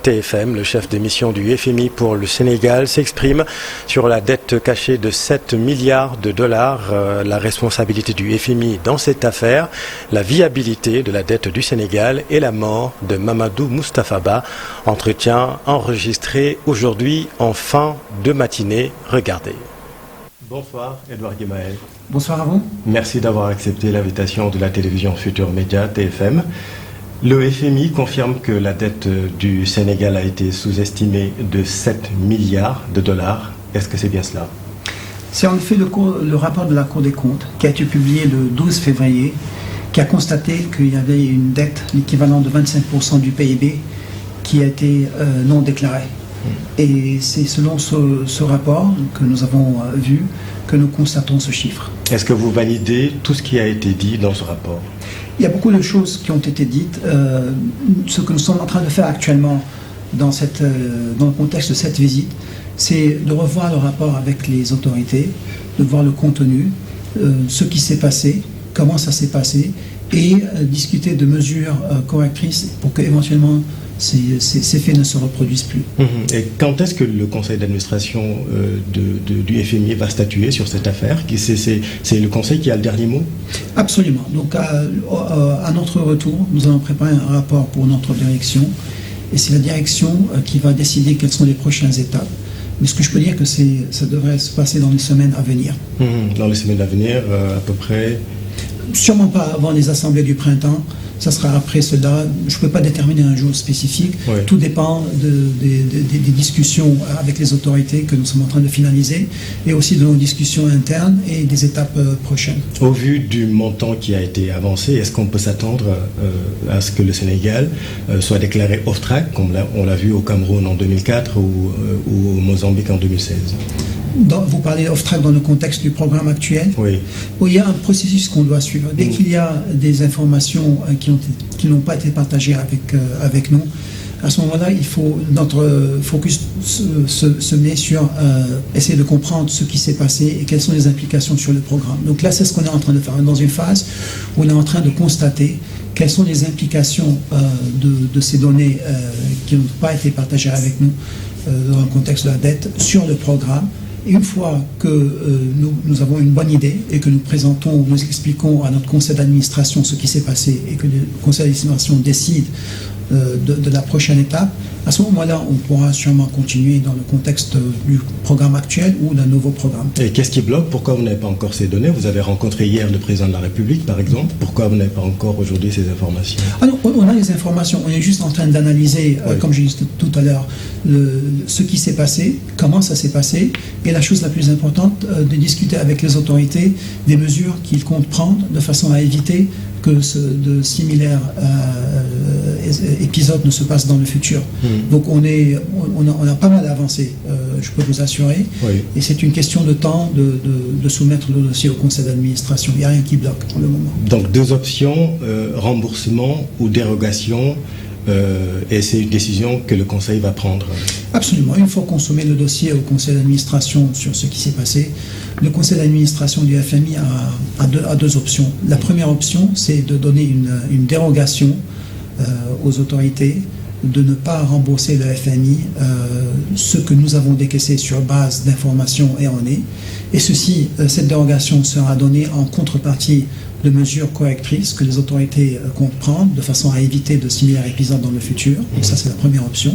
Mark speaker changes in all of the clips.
Speaker 1: TFM, le chef d'émission du FMI pour le Sénégal, s'exprime sur la dette cachée de 7 milliards de dollars, la responsabilité du FMI dans cette affaire, la viabilité de la dette du Sénégal et la mort de Mamadou Moustapha Ba. Entretien enregistré aujourd'hui en fin de matinée. Regardez. Bonsoir Edouard Guémaël.
Speaker 2: Bonsoir à vous.
Speaker 1: Merci d'avoir accepté l'invitation de la télévision Futur Média TFM. Le FMI confirme que la dette du Sénégal a été sous-estimée de 7 milliards de dollars. Est-ce que c'est bien cela?
Speaker 2: C'est en effet le rapport de la Cour des comptes qui a été publié le 12 février, qui a constaté qu'il y avait une dette, l'équivalent de 25% du PIB, qui a été non déclarée. Et c'est selon ce rapport que nous avons vu que nous constatons ce chiffre.
Speaker 1: Est-ce que vous validez tout ce qui a été dit dans ce rapport?
Speaker 2: Il y a beaucoup de choses qui ont été dites. Ce que nous sommes en train de faire actuellement dans le contexte de cette visite, c'est de revoir le rapport avec les autorités, de voir le contenu, ce qui s'est passé, comment ça s'est passé, et discuter de mesures correctrices pour qu'éventuellement ces faits ne se reproduisent plus.
Speaker 1: Et quand est-ce que le conseil d'administration du FMI va statuer sur cette affaire? C'est le conseil qui a le dernier mot?
Speaker 2: Absolument. Donc à notre retour, nous allons préparer un rapport pour notre direction, et c'est la direction qui va décider quelles sont les prochaines étapes. Mais ce que je peux dire, que ça devrait se passer dans les semaines à venir.
Speaker 1: Dans les semaines à venir, à peu près?
Speaker 2: Sûrement pas avant les assemblées du printemps. Ça sera après cela. Je ne peux pas déterminer un jour spécifique. Oui. Tout dépend des discussions avec les autorités que nous sommes en train de finaliser, et aussi de nos discussions internes et des étapes prochaines.
Speaker 1: Au vu du montant qui a été avancé, est-ce qu'on peut s'attendre à ce que le Sénégal soit déclaré off-track, comme on l'a vu au Cameroun en 2004 ou au Mozambique en 2016?
Speaker 2: Vous parlez off-track dans le contexte du programme actuel?
Speaker 1: Oui.
Speaker 2: Où il y a un processus qu'on doit suivre. Dès qu'il y a des informations qui n'ont pas été partagées avec nous, à ce moment-là, notre focus se met sur essayer de comprendre ce qui s'est passé et quelles sont les implications sur le programme. Donc là, c'est ce qu'on est en train de faire. On est dans une phase où on est en train de constater quelles sont les implications de ces données qui n'ont pas été partagées avec nous dans le contexte de la dette sur le programme. Et une fois que nous avons une bonne idée et que nous expliquons à notre conseil d'administration ce qui s'est passé et que le conseil d'administration décide de la prochaine étape, à ce moment-là, on pourra sûrement continuer dans le contexte du programme actuel ou d'un nouveau programme.
Speaker 1: Et qu'est-ce qui bloque? Pourquoi vous n'avez pas encore ces données? Vous avez rencontré hier le président de la République, par exemple. Pourquoi vous n'avez pas encore aujourd'hui ces informations?
Speaker 2: Alors, on a les informations. On est juste en train d'analyser, oui, comme j'ai dit tout à l'heure, ce qui s'est passé, comment ça s'est passé, et la chose la plus importante, de discuter avec les autorités des mesures qu'ils comptent prendre de façon à éviter que de similaires épisodes ne se passent dans le futur. Donc on a pas mal avancé, je peux vous assurer, oui, et c'est une question de temps de soumettre le dossier au conseil d'administration. Il n'y a rien qui bloque pour le moment.
Speaker 1: Donc deux options, remboursement ou dérogation, et c'est une décision que le conseil va prendre?
Speaker 2: Absolument. Une fois qu'on soumet le dossier au conseil d'administration sur ce qui s'est passé, le conseil d'administration du FMI a deux options. La première option, c'est de donner une dérogation aux autorités, de ne pas rembourser le FMI ce que nous avons décaissé sur base d'informations erronées. Et cette dérogation sera donnée en contrepartie de mesures correctrices que les autorités comptent prendre de façon à éviter de similaires épisodes dans le futur. Donc ça, c'est la première option.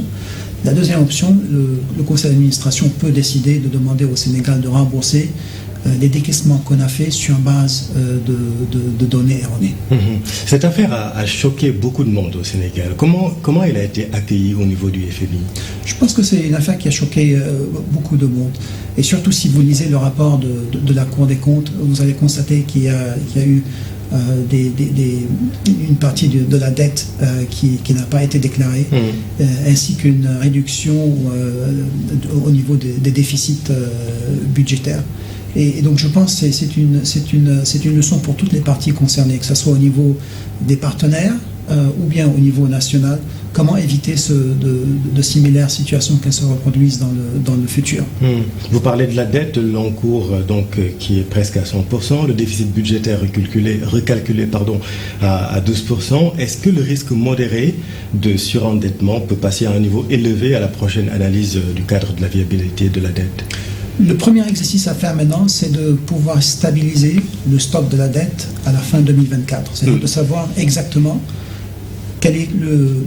Speaker 2: La deuxième option, le conseil d'administration peut décider de demander au Sénégal de rembourser les décaissements qu'on a fait sur base de données erronées.
Speaker 1: Cette affaire a choqué beaucoup de monde au Sénégal. Comment elle a été accueillie au niveau du FMI?
Speaker 2: Je pense que c'est une affaire qui a choqué beaucoup de monde. Et surtout si vous lisez le rapport de la Cour des comptes, vous allez constater qu'il y a eu une partie de la dette qui n'a pas été déclarée, ainsi qu'une réduction au niveau des déficits budgétaires. Et donc je pense que c'est une leçon pour toutes les parties concernées, que ce soit au niveau des partenaires, ou bien au niveau national, comment éviter de similaires situations qu'elles se reproduisent dans le futur.
Speaker 1: Vous parlez de la dette, l'encours qui est presque à 100%, le déficit budgétaire recalculé à 12%. Est-ce que le risque modéré de surendettement peut passer à un niveau élevé à la prochaine analyse du cadre de la viabilité de la dette?
Speaker 2: Le premier exercice à faire maintenant, c'est de pouvoir stabiliser le stock de la dette à la fin 2024. C'est-à-dire de savoir exactement quel est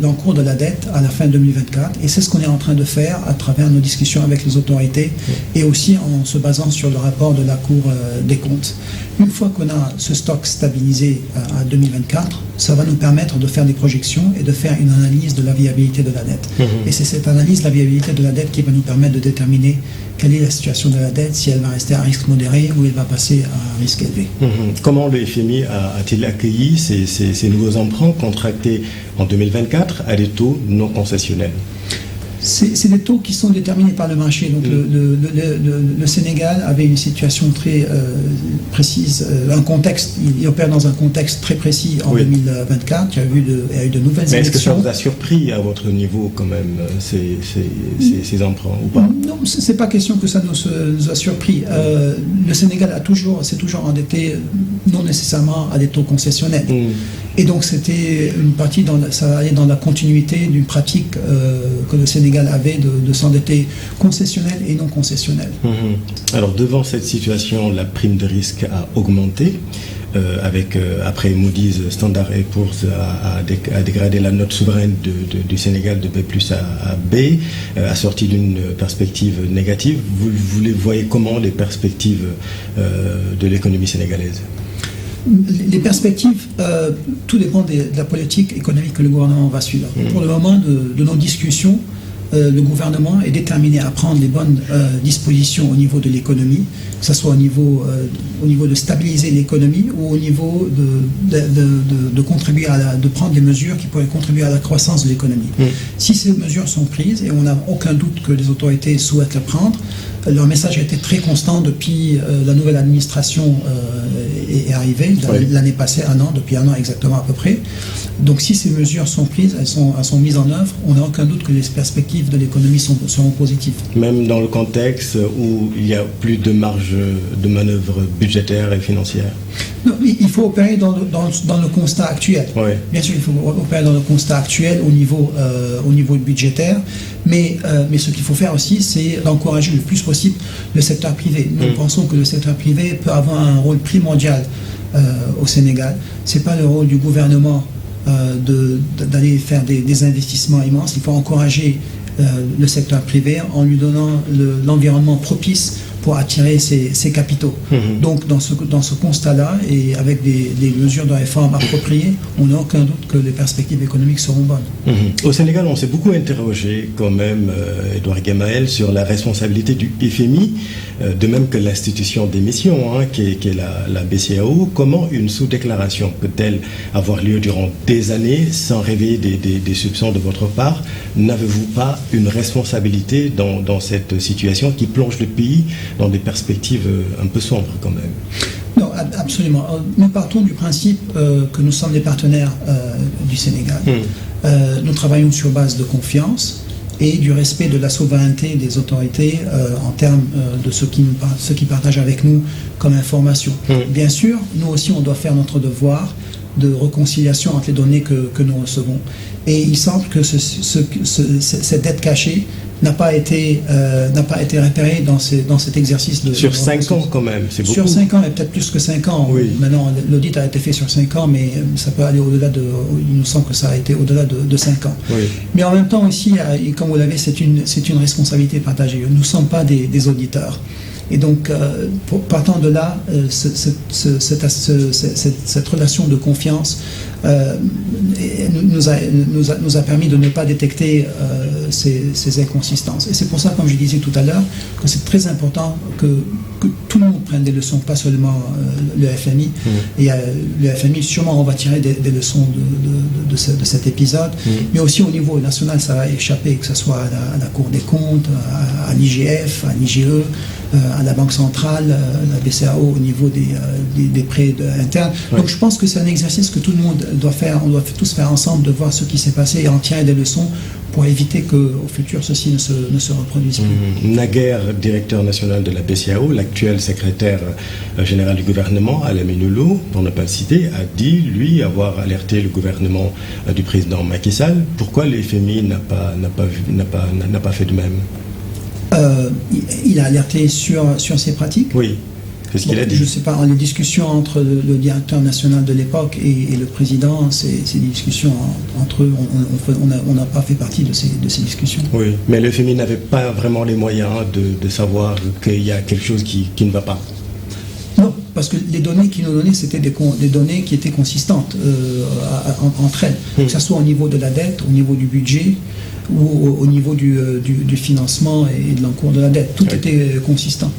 Speaker 2: l'encours de la dette à la fin 2024. Et c'est ce qu'on est en train de faire à travers nos discussions avec les autorités et aussi en se basant sur le rapport de la Cour des comptes. Une fois qu'on a ce stock stabilisé à 2024, ça va nous permettre de faire des projections et de faire une analyse de la viabilité de la dette. Et c'est cette analyse de la viabilité de la dette qui va nous permettre de déterminer quelle est la situation de la dette, si elle va rester à risque modéré ou elle va passer à un risque élevé.
Speaker 1: Comment le FMI a-t-il accueilli ces nouveaux emprunts contractés en 2024 à des taux non concessionnels?
Speaker 2: C'est des taux qui sont déterminés par le marché. Donc le Sénégal avait une situation très précise, un contexte, il opère dans un contexte très précis en 2024. Il y a eu de nouvelles élections.
Speaker 1: Est-ce que ça vous a surpris à votre niveau quand même, ces emprunts ou pas?
Speaker 2: Non, c'est pas question que ça nous a surpris. Le Sénégal s'est toujours endetté, non nécessairement à des taux concessionnels. Et donc c'était une partie, ça allait dans la continuité d'une pratique que le Sénégal avait de s'endetter concessionnel et non concessionnel.
Speaker 1: Alors devant cette situation, la prime de risque a augmenté. Après Moody's, Standard & Poor's a dégradé la note souveraine du Sénégal de B+ à B, assortie d'une perspective négative. Vous les voyez comment, les perspectives de l'économie sénégalaise?
Speaker 2: Les perspectives, tout dépend de la politique économique que le gouvernement va suivre. Pour le moment de nos discussions, le gouvernement est déterminé à prendre les bonnes dispositions au niveau de l'économie, que ce soit au niveau de stabiliser l'économie ou au niveau de contribuer de prendre des mesures qui pourraient contribuer à la croissance de l'économie. Si ces mesures sont prises, et on n'a aucun doute que les autorités souhaitent les prendre, leur message a été très constant depuis la nouvelle administration est arrivée, l'année passée, depuis un an exactement à peu près. Donc si ces mesures sont prises, elles sont mises en œuvre, on n'a aucun doute que les perspectives de l'économie seront positives.
Speaker 1: Même dans le contexte où il y a plus de marge de manœuvre budgétaire et financière?
Speaker 2: Non, il faut opérer dans le constat actuel. Bien sûr, il faut opérer dans le constat actuel au niveau budgétaire, mais ce qu'il faut faire aussi, c'est d'encourager le plus possible le secteur privé. Nous pensons que le secteur privé peut avoir un rôle primordial au Sénégal. Ce n'est pas le rôle du gouvernement d'aller faire des investissements immenses. Il faut encourager le secteur privé en lui donnant l'environnement propice pour attirer ces capitaux. Donc dans ce constat-là, et avec des mesures de réforme appropriées, on n'a aucun doute que les perspectives économiques seront bonnes.
Speaker 1: Au Sénégal, on s'est beaucoup interrogé quand même, Edouard Guémaël, sur la responsabilité du FMI, de même que l'institution d'émission, qui est la BCEAO. Comment une sous-déclaration peut-elle avoir lieu durant des années sans réveiller des soupçons de votre part? N'avez-vous pas une responsabilité dans cette situation qui plonge le pays dans des perspectives un peu sombres quand même?
Speaker 2: Non, absolument. Nous partons du principe que nous sommes des partenaires du Sénégal. Nous travaillons sur base de confiance et du respect de la souveraineté des autorités en termes de ce qu'ils partagent avec nous comme information. Bien sûr, nous aussi, on doit faire notre devoir de réconciliation entre les données que nous recevons. Et il semble que cette dette cachée n'a pas été repérée dans cet exercice de...
Speaker 1: Sur 5 ans quand même, c'est beaucoup.
Speaker 2: Sur 5 ans, et peut-être plus que 5 ans.
Speaker 1: Oui.
Speaker 2: Maintenant, l'audit a été fait sur 5 ans, mais ça peut aller au-delà de... Il nous semble que ça a été au-delà de 5 ans. Oui. Mais en même temps aussi, comme vous l'avez, c'est une responsabilité partagée. Nous ne sommes pas des auditeurs. Et donc, partant de là, cette relation de confiance nous a permis de ne pas détecter ces inconsistances. Et c'est pour ça, comme je disais tout à l'heure, que c'est très important que tout le monde prenne des leçons, pas seulement le FMI. Et le FMI, sûrement, on va tirer des leçons de cet épisode, mais aussi au niveau national, ça va échapper, que ce soit à la Cour des comptes, à l'IGF, à l'IGE, à la Banque centrale, la BCAO au niveau des prêts internes. Donc je pense que c'est un exercice que tout le monde doit faire, on doit tous faire ensemble, de voir ce qui s'est passé et en tirer des leçons pour éviter qu'au futur ceci ne se reproduise plus.
Speaker 1: Naguère, directeur national de la BCAO, l'actuel secrétaire général du gouvernement, Alamine Loulou, pour ne pas le citer, a dit, lui, avoir alerté le gouvernement du président Macky Sall. Pourquoi le FMI n'a pas fait de même?
Speaker 2: Il a alerté sur ces pratiques.
Speaker 1: Oui, c'est ce qu'il a dit.
Speaker 2: Je ne sais pas, les discussions entre le directeur national de l'époque et le président, c'est des discussions entre eux. On n'a pas fait partie de ces discussions.
Speaker 1: Oui, mais le FMI n'avait pas vraiment les moyens de savoir qu'il y a quelque chose qui ne va pas.
Speaker 2: Non, parce que les données qu'ils nous donnaient, c'était des données qui étaient consistantes entre elles, que ce soit au niveau de la dette, au niveau du budget, ou au niveau du financement et de l'encours de la dette. Tout était consistant.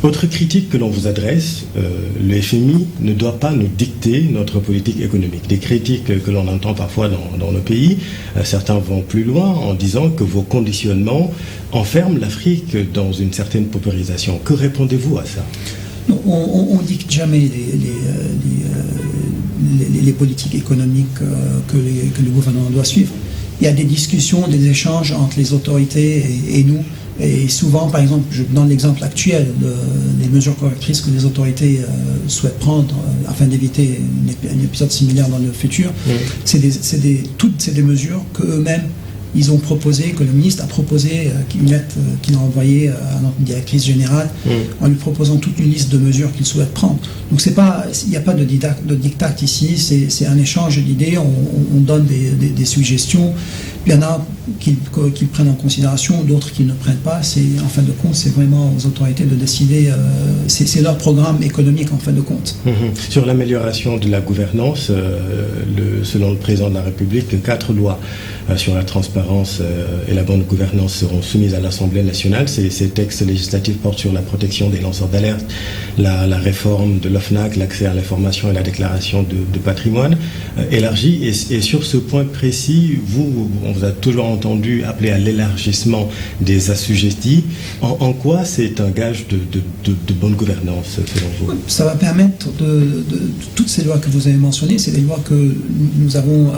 Speaker 1: Autre critique que l'on vous adresse, le FMI ne doit pas nous dicter notre politique économique. Des critiques que l'on entend parfois dans nos pays, certains vont plus loin en disant que vos conditionnements enferment l'Afrique dans une certaine paupérisation. Que répondez-vous à ça?
Speaker 2: Non, on ne dicte jamais les politiques économiques que le gouvernement doit suivre. Il y a des discussions, des échanges entre les autorités et nous. Et souvent, par exemple, je donne l'exemple actuel, des mesures correctrices que les autorités souhaitent prendre afin d'éviter un épisode similaire dans le futur. Toutes c'est des mesures qu'eux-mêmes, ils ont proposé, que le ministre a proposé, qu'il a envoyé à notre directrice générale, en lui proposant toute une liste de mesures qu'il souhaite prendre. Donc il n'y a pas de diktat ici, c'est un échange d'idées, on donne des suggestions. Il y en a qui prennent en considération, d'autres qui ne prennent pas. En fin de compte, c'est vraiment aux autorités de décider, c'est leur programme économique en fin de compte.
Speaker 1: Sur l'amélioration de la gouvernance, selon le président de la République, 4 lois sur la transparence et la bonne gouvernance seront soumises à l'Assemblée nationale. Ces textes législatifs portent sur la protection des lanceurs d'alerte, la réforme de l'OFNAC, l'accès à l'information et la déclaration de patrimoine élargi. Et sur ce point précis, on vous a toujours entendu appeler à l'élargissement des assujettis. En quoi c'est un gage de bonne gouvernance, selon vous?
Speaker 2: Ça va permettre toutes ces lois que vous avez mentionnées, c'est des lois que nous avons,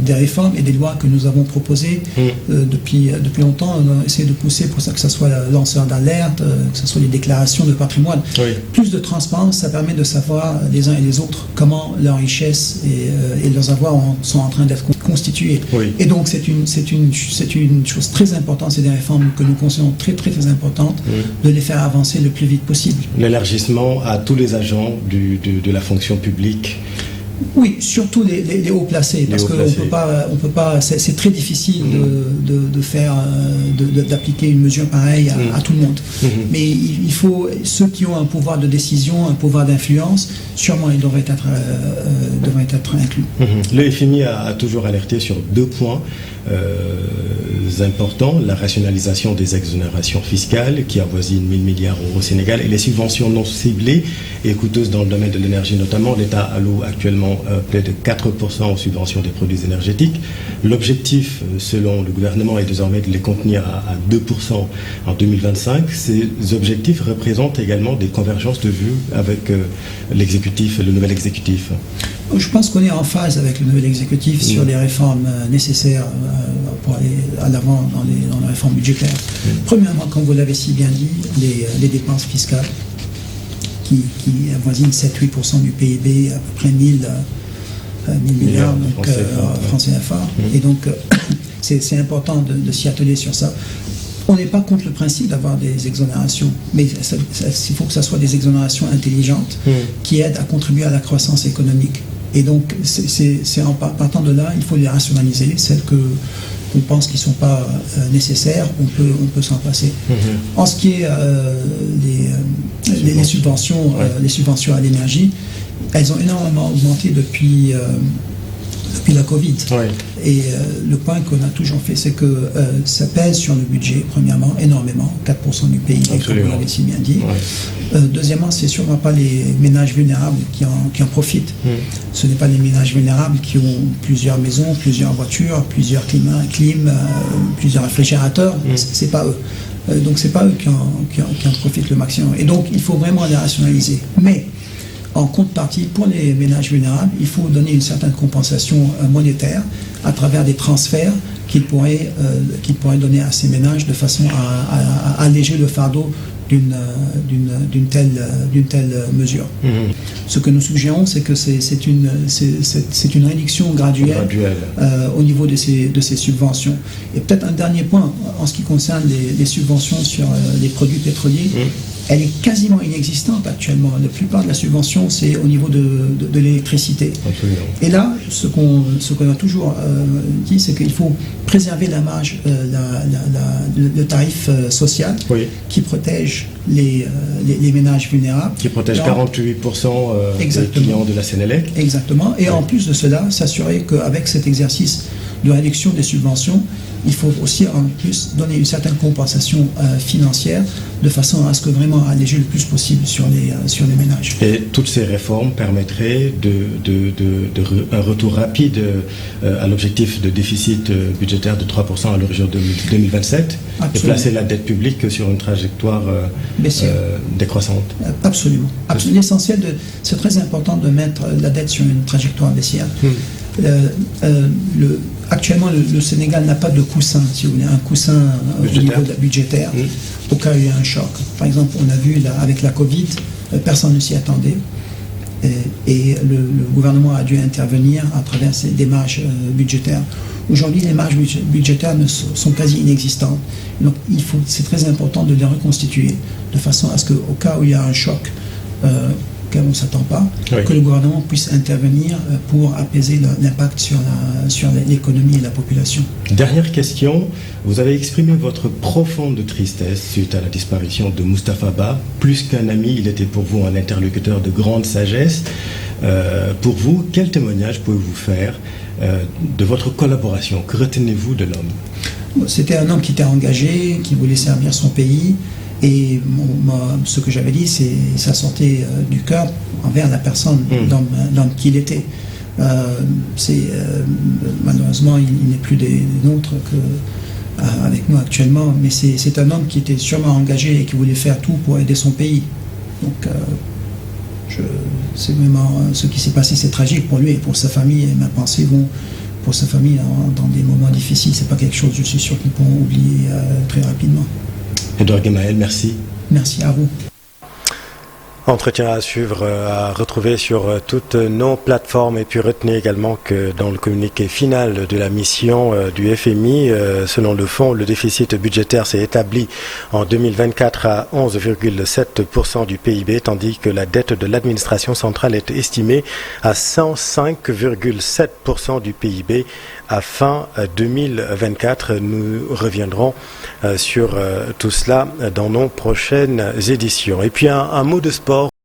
Speaker 2: des réformes et des lois que nous avons proposées depuis longtemps. On a essayé de pousser pour ça, que ce soit le lanceur d'alerte, que ce soit les déclarations de patrimoine. Oui. Plus de transparence, ça permet de savoir les uns et les autres comment leurs richesses et leurs avoirs sont en train d'être constitués. Oui. Et donc c'est une chose très importante, c'est des réformes que nous considérons très très très importantes, de les faire avancer le plus vite possible.
Speaker 1: L'élargissement à tous les agents de la fonction publique.
Speaker 2: Oui, surtout les hauts placés, parce qu'on on peut pas, c'est très difficile d'appliquer une mesure pareille à tout le monde. Mais il faut, ceux qui ont un pouvoir de décision, un pouvoir d'influence, sûrement ils devraient être inclus.
Speaker 1: Le FMI a toujours alerté sur 2 points importants: la rationalisation des exonérations fiscales qui avoisinent 1000 milliards d'euros au Sénégal et les subventions non ciblées et coûteuses dans le domaine de l'énergie notamment. L'État alloue actuellement près de 4% aux subventions des produits énergétiques. L'objectif, selon le gouvernement, est désormais de les contenir à 2% en 2025. Ces objectifs représentent également des convergences de vues avec le nouvel exécutif.
Speaker 2: Je pense qu'on est en phase avec le nouvel exécutif sur les réformes nécessaires pour aller à l'avant dans les réformes budgétaires. Premièrement, comme vous l'avez si bien dit, les dépenses fiscales qui avoisinent 7-8% du PIB, à peu près 1000 milliards francs CFA. Et donc, c'est important de s'y atteler sur ça. On n'est pas contre le principe d'avoir des exonérations, mais il faut que ce soit des exonérations intelligentes qui aident à contribuer à la croissance économique. Et donc, c'est en partant de là, il faut les rationaliser. Celles qu'on pense qui ne sont pas nécessaires, on peut s'en passer. En ce qui est les subventions à l'énergie, elles ont énormément augmenté depuis la Covid. Ouais. Et le point qu'on a toujours fait, c'est que ça pèse sur le budget, premièrement, énormément, 4% du PIB, comme vous l'avez si bien dit. Ouais. Deuxièmement, c'est sûrement pas les ménages vulnérables qui en profitent. Ce n'est pas les ménages vulnérables qui ont plusieurs maisons, plusieurs voitures, plusieurs clims, plusieurs réfrigérateurs. C'est pas eux. Donc c'est pas eux qui en profitent le maximum. Et donc il faut vraiment les rationaliser. Mais en contrepartie, pour les ménages vulnérables, il faut donner une certaine compensation monétaire à travers des transferts qu'ils pourraient donner à ces ménages de façon à alléger le fardeau d'une telle mesure. Ce que nous suggérons, c'est que c'est une réduction graduelle. Au niveau de ces subventions. Et peut-être un dernier point, en ce qui concerne les subventions sur les produits pétroliers, elle est quasiment inexistante actuellement. La plupart de la subvention, c'est au niveau de l'électricité.
Speaker 1: Absolument.
Speaker 2: Et là, ce qu'on a toujours dit, c'est qu'il faut préserver la marge, le tarif social qui protège les ménages vulnérables.
Speaker 1: Qui protège 48% des clients de la Sénélec.
Speaker 2: Exactement. Et en plus de cela, s'assurer qu'avec cet exercice de réduction des subventions, il faut aussi en plus donner une certaine compensation financière de façon à ce que vraiment alléger le plus possible sur les ménages.
Speaker 1: Et toutes ces réformes permettraient un retour rapide à l'objectif de déficit budgétaire de 3% à l'horizon 2027. Absolument. Et placer la dette publique sur une trajectoire décroissante.
Speaker 2: Absolument. L'essentiel, c'est très important de mettre la dette sur une trajectoire baissière. Actuellement, le Sénégal n'a pas de coussin, si vous voulez, un coussin au niveau budgétaire, au cas où il y a un choc. Par exemple, on a vu là, avec la Covid, personne ne s'y attendait. Et le gouvernement a dû intervenir à travers des marges budgétaires. Aujourd'hui, les marges budgétaires sont quasi inexistantes. Donc, c'est très important de les reconstituer de façon à ce qu'au cas où il y a un choc, auquel on ne s'attend pas, que le gouvernement puisse intervenir pour apaiser l'impact sur l'économie et la population.
Speaker 1: Dernière question, vous avez exprimé votre profonde tristesse suite à la disparition de Moustapha Ba. Plus qu'un ami, il était pour vous un interlocuteur de grande sagesse. Pour vous, quel témoignage pouvez-vous faire de votre collaboration? Que retenez-vous de l'homme?
Speaker 2: C'était un homme qui était engagé, qui voulait servir son pays. Et ce que j'avais dit, ça sortait du cœur envers la personne d'homme qu'il était. Malheureusement, il n'est plus des nôtres avec nous actuellement, mais c'est un homme qui était sûrement engagé et qui voulait faire tout pour aider son pays. Donc, c'est vraiment ce qui s'est passé, c'est tragique pour lui et pour sa famille. Et ma pensée vont pour sa famille dans des moments difficiles. C'est pas quelque chose, je suis sûr, qu'ils pourront oublier très rapidement.
Speaker 1: Edouard Guémaël, merci.
Speaker 2: Merci à vous.
Speaker 1: Entretien à suivre, à retrouver sur toutes nos plateformes, et puis retenez également que dans le communiqué final de la mission du FMI, selon le fonds, le déficit budgétaire s'est établi en 2024 à 11,7% du PIB, tandis que la dette de l'administration centrale est estimée à 105,7% du PIB à fin 2024. Nous reviendrons sur tout cela dans nos prochaines éditions. Et puis un mot de sport.